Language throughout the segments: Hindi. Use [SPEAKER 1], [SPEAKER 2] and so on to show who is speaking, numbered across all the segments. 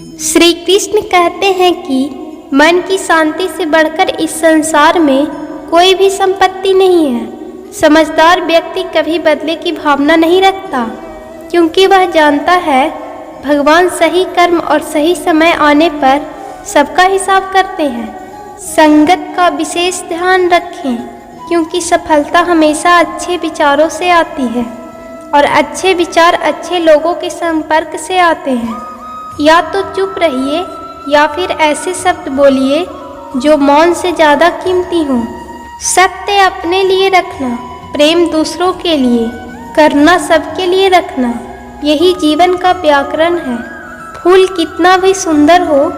[SPEAKER 1] श्री कृष्ण कहते हैं कि मन की शांति से बढ़कर इस संसार में कोई भी संपत्ति नहीं है। समझदार व्यक्ति कभी बदले की भावना नहीं रखता, क्योंकि वह जानता है भगवान सही कर्म और सही समय आने पर सबका हिसाब करते हैं। संगत का विशेष ध्यान रखें, क्योंकि सफलता हमेशा अच्छे विचारों से आती है और अच्छे विचार अच्छे लोगों के संपर्क से आते हैं। या तो चुप रहिए या फिर ऐसे शब्द बोलिए जो मौन से ज़्यादा कीमती हों। सत्य अपने लिए रखना, प्रेम दूसरों के लिए, करना सबके लिए रखना, यही जीवन का व्याकरण है। फूल कितना भी सुंदर हो,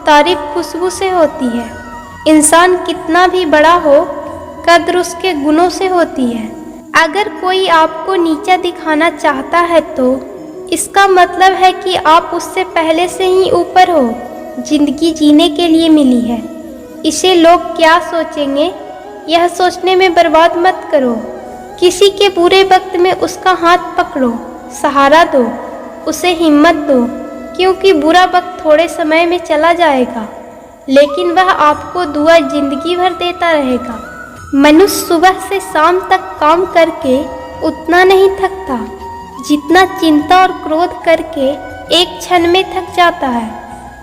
[SPEAKER 1] तारीफ खुशबू से होती है। इंसान कितना भी बड़ा हो, कद्र उसके गुणों से होती है। अगर कोई आपको नीचा दिखाना चाहता है तो इसका मतलब है कि आप उससे पहले से ही ऊपर हो। जिंदगी जीने के लिए मिली है, इसे लोग क्या सोचेंगे यह सोचने में बर्बाद मत करो। किसी के बुरे वक्त में उसका हाथ पकड़ो, सहारा दो, उसे हिम्मत दो, क्योंकि बुरा वक्त थोड़े समय में चला जाएगा, लेकिन वह आपको दुआ जिंदगी भर देता रहेगा। मनुष्य सुबह से शाम तक काम करके उतना नहीं थकता जितना चिंता और क्रोध करके एक क्षण में थक जाता है।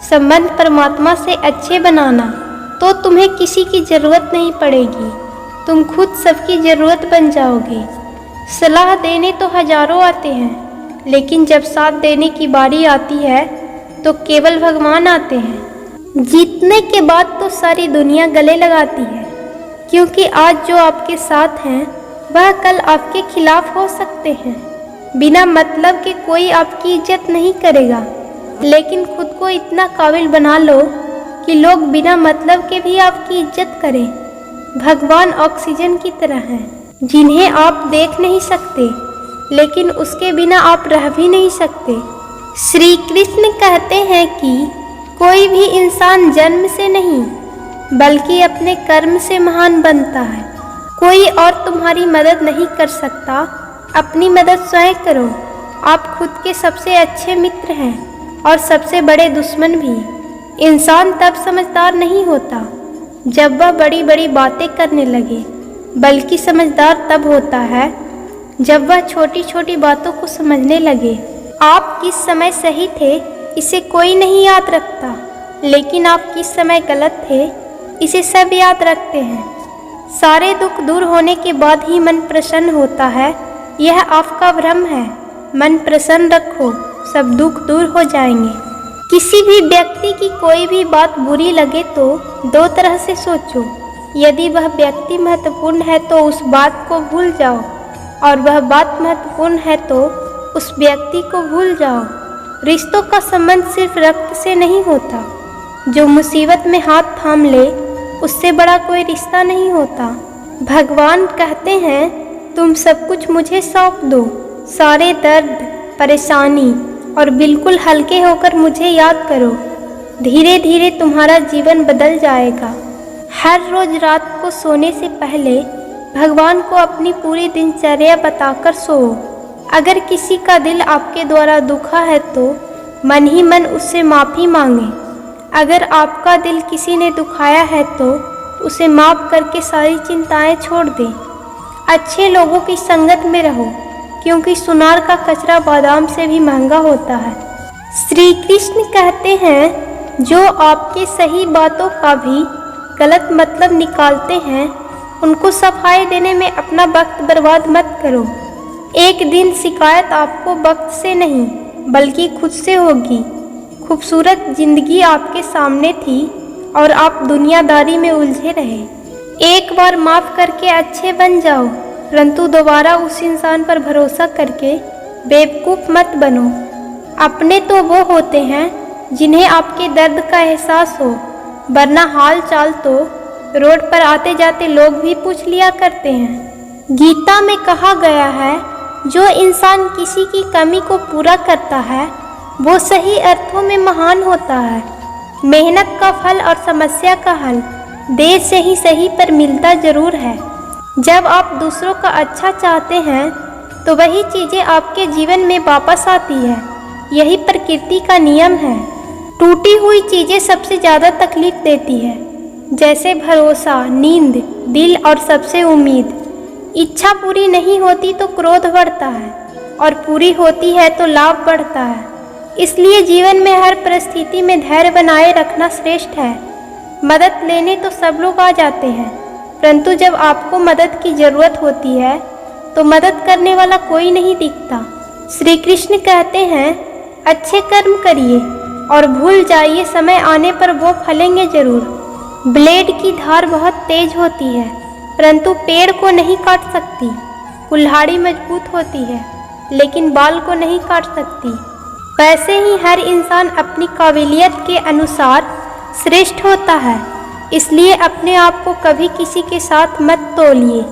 [SPEAKER 1] संबंध परमात्मा से अच्छे बनाना तो तुम्हें किसी की ज़रूरत नहीं पड़ेगी, तुम खुद सबकी ज़रूरत बन जाओगे। सलाह देने तो हजारों आते हैं, लेकिन जब साथ देने की बारी आती है तो केवल भगवान आते हैं। जीतने के बाद तो सारी दुनिया गले लगाती है, क्योंकि आज जो आपके साथ हैं वह कल आपके खिलाफ हो सकते हैं। बिना मतलब के कोई आपकी इज्जत नहीं करेगा, लेकिन खुद को इतना काबिल बना लो कि लोग बिना मतलब के भी आपकी इज्जत करें। भगवान ऑक्सीजन की तरह हैं, जिन्हें आप देख नहीं सकते, लेकिन उसके बिना आप रह भी नहीं सकते। श्री कृष्ण कहते हैं कि कोई भी इंसान जन्म से नहीं बल्कि अपने कर्म से महान बनता है। कोई और तुम्हारी मदद नहीं कर सकता, अपनी मदद स्वयं करो। आप खुद के सबसे अच्छे मित्र हैं और सबसे बड़े दुश्मन भी। इंसान तब समझदार नहीं होता जब वह बड़ी बड़ी बातें करने लगे, बल्कि समझदार तब होता है जब वह छोटी छोटी बातों को समझने लगे। आप किस समय सही थे इसे कोई नहीं याद रखता, लेकिन आप किस समय गलत थे इसे सब याद रखते हैं। सारे दुख दूर होने के बाद ही मन प्रसन्न होता है, यह आपका भ्रम है। मन प्रसन्न रखो, सब दुख दूर हो जाएंगे। किसी भी व्यक्ति की कोई भी बात बुरी लगे तो दो तरह से सोचो। यदि वह व्यक्ति महत्वपूर्ण है तो उस बात को भूल जाओ, और वह बात महत्वपूर्ण है तो उस व्यक्ति को भूल जाओ। रिश्तों का संबंध सिर्फ रक्त से नहीं होता। जो मुसीबत में हाथ थाम ले उससे बड़ा कोई रिश्ता नहीं होता। भगवान कहते हैं तुम सब कुछ मुझे सौंप दो, सारे दर्द परेशानी, और बिल्कुल हल्के होकर मुझे याद करो। धीरे धीरे तुम्हारा जीवन बदल जाएगा। हर रोज रात को सोने से पहले भगवान को अपनी पूरी दिनचर्या बताकर सो। अगर किसी का दिल आपके द्वारा दुखा है तो मन ही मन उससे माफ़ी मांगे। अगर आपका दिल किसी ने दुखाया है तो उसे माफ़ करके सारी चिंताएं छोड़ दें। अच्छे लोगों की संगत में रहो, क्योंकि सुनार का कचरा बादाम से भी महंगा होता है। श्री कृष्ण कहते हैं जो आपके सही बातों का भी गलत मतलब निकालते हैं, उनको सफाई देने में अपना वक्त बर्बाद मत करो। एक दिन शिकायत आपको वक्त से नहीं बल्कि खुद से होगी। खूबसूरत जिंदगी आपके सामने थी और आप दुनियादारी में उलझे रहे। एक बार माफ़ करके अच्छे बन जाओ, परंतु दोबारा उस इंसान पर भरोसा करके बेवकूफ़ मत बनो। अपने तो वो होते हैं जिन्हें आपके दर्द का एहसास हो, वरना हाल चाल तो रोड पर आते जाते लोग भी पूछ लिया करते हैं। गीता में कहा गया है जो इंसान किसी की कमी को पूरा करता है वो सही अर्थों में महान होता है। मेहनत का फल और समस्या का हल देर से ही सही पर मिलता जरूर है। जब आप दूसरों का अच्छा चाहते हैं तो वही चीज़ें आपके जीवन में वापस आती है। यही प्रकृति का नियम है। टूटी हुई चीज़ें सबसे ज़्यादा तकलीफ देती है, जैसे भरोसा, नींद, दिल और सबसे उम्मीद। इच्छा पूरी नहीं होती तो क्रोध बढ़ता है और पूरी होती है तो लाभ बढ़ता है। इसलिए जीवन में हर परिस्थिति में धैर्य बनाए रखना श्रेष्ठ है। मदद लेने तो सब लोग आ जाते हैं, परंतु जब आपको मदद की ज़रूरत होती है तो मदद करने वाला कोई नहीं दिखता। श्री कृष्ण कहते हैं, अच्छे कर्म करिए और भूल जाइए, समय आने पर वो फलेंगे जरूर। ब्लेड की धार बहुत तेज होती है, परंतु पेड़ को नहीं काट सकती। कुल्हाड़ी मजबूत होती है, लेकिन बाल को नहीं काट सकती। वैसे ही हर इंसान अपनी काबिलियत के अनुसार श्रेष्ठ होता है। इसलिए अपने आप को कभी किसी के साथ मत तोलिए।